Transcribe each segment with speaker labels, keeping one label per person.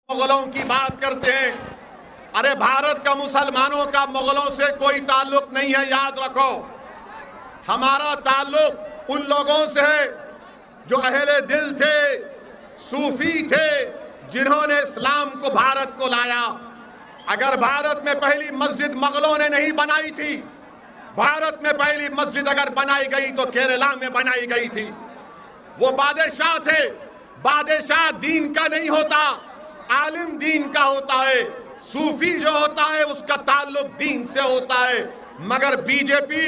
Speaker 1: मुगलों की बात करते हैं। अरे भारत का मुसलमानों का मुगलों से कोई ताल्लुक नहीं है, याद रखो। हमारा ताल्लुक उन लोगों से है जो अहले दिल थे, सूफी थे, जिन्होंने इस्लाम को भारत को लाया। अगर भारत में पहली मस्जिद मुगलों ने नहीं बनाई थी, भारत में पहली मस्जिद अगर बनाई गई तो केरला में बनाई गई थी। वो बादशाह थे। बादशाह दीन का नहीं होता, आलिम दीन का होता है। सूफी जो होता है उसका ताल्लुक दीन से होता है। मगर बीजेपी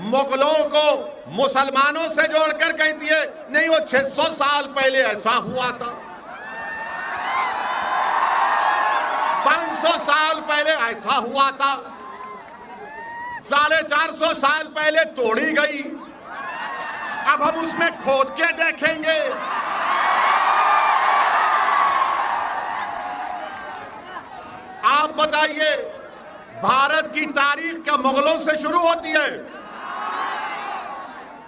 Speaker 1: मुगलों को मुसलमानों से जोड़कर कहती है नहीं, वो 600 साल पहले ऐसा हुआ था, 500 साल पहले ऐसा हुआ था, 450 साल पहले तोड़ी गई, अब हम उसमें खोद के देखेंगे। आप बताइए, भारत की तारीख क्या मुगलों से शुरू होती है?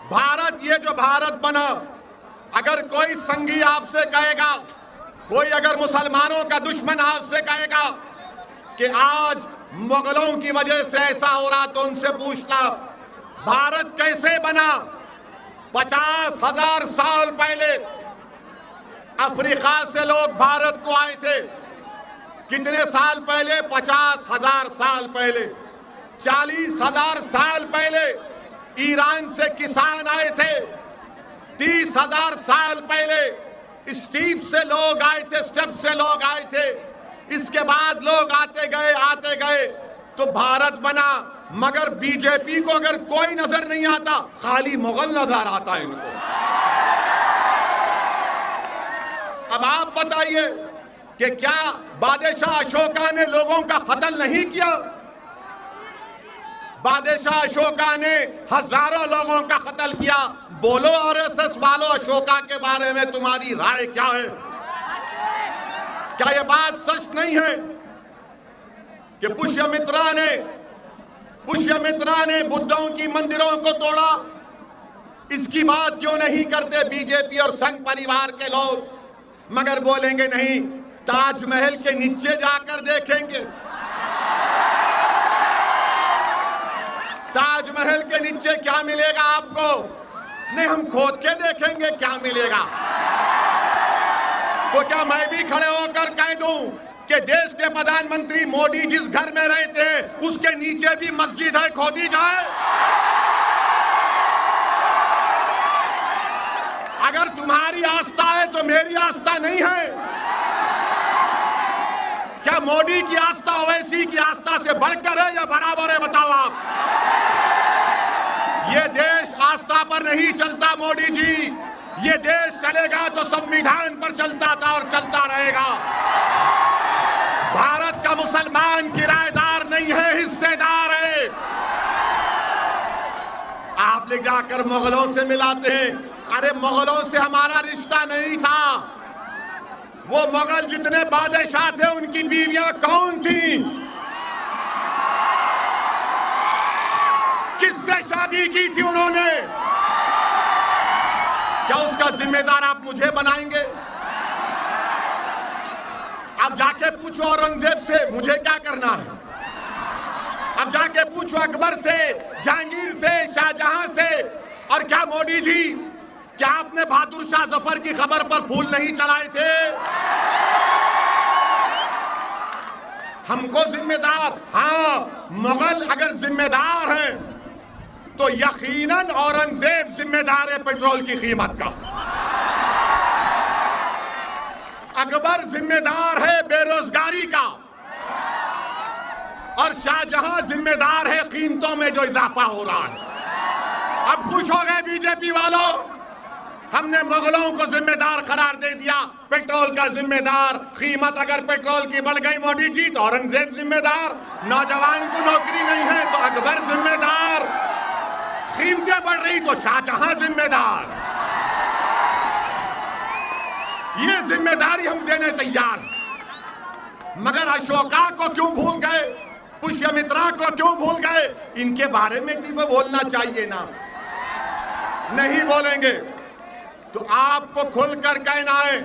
Speaker 1: भारत, ये जो भारत बना, अगर कोई संगी आपसे कहेगा, कोई अगर मुसलमानों का दुश्मन आपसे कहेगा कि आज मुगलों की वजह से ऐसा हो रहा, तो उनसे पूछना भारत कैसे बना। 50,000 साल पहले अफ्रीका से लोग भारत को आए थे। कितने साल पहले? 50,000 साल पहले। 40,000 साल पहले ईरान से किसान आए थे। 30,000 साल पहले स्टीप से लोग आए थे, स्टेप से लोग आए थे। इसके बाद लोग आते गए तो भारत बना। मगर बीजेपी को अगर कोई नजर नहीं आता, खाली मुगल नजर आता है इनको। अब आप बताइए कि क्या बादशाह अशोका ने लोगों का कत्ल नहीं किया? बादशाह अशोका ने हजारों लोगों का कत्ल किया। बोलो आरएसएस वालों, अशोका के बारे में तुम्हारी राय क्या है? क्या यह बात सच नहीं है कि पुष्यमित्रा ने बुद्धों की मंदिरों को तोड़ा? इसकी बात क्यों नहीं करते बीजेपी और संघ परिवार के लोग? मगर बोलेंगे नहीं, ताजमहल के नीचे जाकर देखेंगे, ताजमहल के नीचे क्या मिलेगा आपको? नहीं, हम खोद के देखेंगे क्या मिलेगा। तो क्या मैं भी खड़े होकर कह दूं कि देश के प्रधानमंत्री मोदी जिस घर में रहते हैं उसके नीचे भी मस्जिद है, खोदी जाए? अगर तुम्हारी आस्था है तो मेरी आस्था नहीं है। क्या मोदी की आस्था ओवैसी की आस्था से बढ़कर है या बराबर है? बताओ आप। ये देश आस्था पर नहीं चलता मोदी जी। ये देश चलेगा तो संविधान पर चलता था और चलता रहेगा। भारत का मुसलमान किराएदार नहीं है, हिस्सेदार है। आप ले जाकर मुगलों से मिलाते हैं। अरे मुगलों से हमारा रिश्ता नहीं था। वो मुगल जितने बादशाह थे उनकी बीवियां कौन थी? किससे शादी की थी उन्होंने? क्या उसका जिम्मेदार आप मुझे बनाएंगे? अब जाके पूछो औरंगजेब से मुझे क्या करना है। अब जाके पूछो अकबर से, जहांगीर से, शाहजहां से। और क्या मोदी जी, क्या आपने बहादुर शाह जफर की खबर पर फूल नहीं चढ़ाए थे? हमको जिम्मेदार, हाँ, मुगल अगर जिम्मेदार हैं तो यकीनन औरंगजेब जिम्मेदार है पेट्रोल की कीमत का। अकबर जिम्मेदार है बेरोजगारी का, और शाहजहां जिम्मेदार है कीमतों में जो इजाफा हो रहा है। अब खुश हो गए बीजेपी वालों, हमने मुगलों को जिम्मेदार करार दे दिया। पेट्रोल का जिम्मेदार, कीमत अगर पेट्रोल की बढ़ गई मोदी जी तो औरंगजेब जिम्मेदार, नौजवान को नौकरी नहीं है तो अकबर जिम्मेदार, कीमतें बढ़ रही तो शाहजहां जिम्मेदार। ये जिम्मेदारी हम देने तैयार हैं। मगर अशोका को क्यों भूल गए? पुष्यमित्रा को क्यों भूल गए? इनके बारे में भी बोलना चाहिए ना। नहीं बोलेंगे तो आपको खुलकर कहना है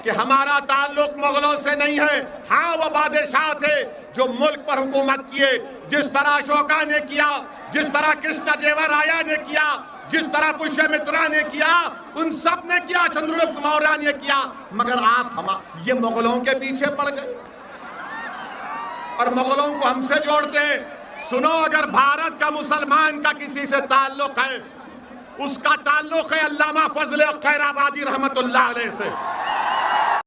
Speaker 1: कि हमारा ताल्लुक मुगलों से नहीं है। हाँ, वो बादशाह थे जो मुल्क पर हुकूमत किए, जिस तरह अशोका ने किया, जिस तरह कृष्णदेवराया ने किया, जिस तरह पुष्यमित्रा ने किया, उन सब ने किया, चंद्रगुप्त मौर्य ने किया। मगर आप ये मुगलों के पीछे पड़ गए और मुगलों को हमसे जोड़ते हैं। सुनो, अगर भारत का मुसलमान का किसी से ताल्लुक है, उसका ताल्लुक है अल्लामा फजल खैराबादी रहमतुल्लाह अलैह से।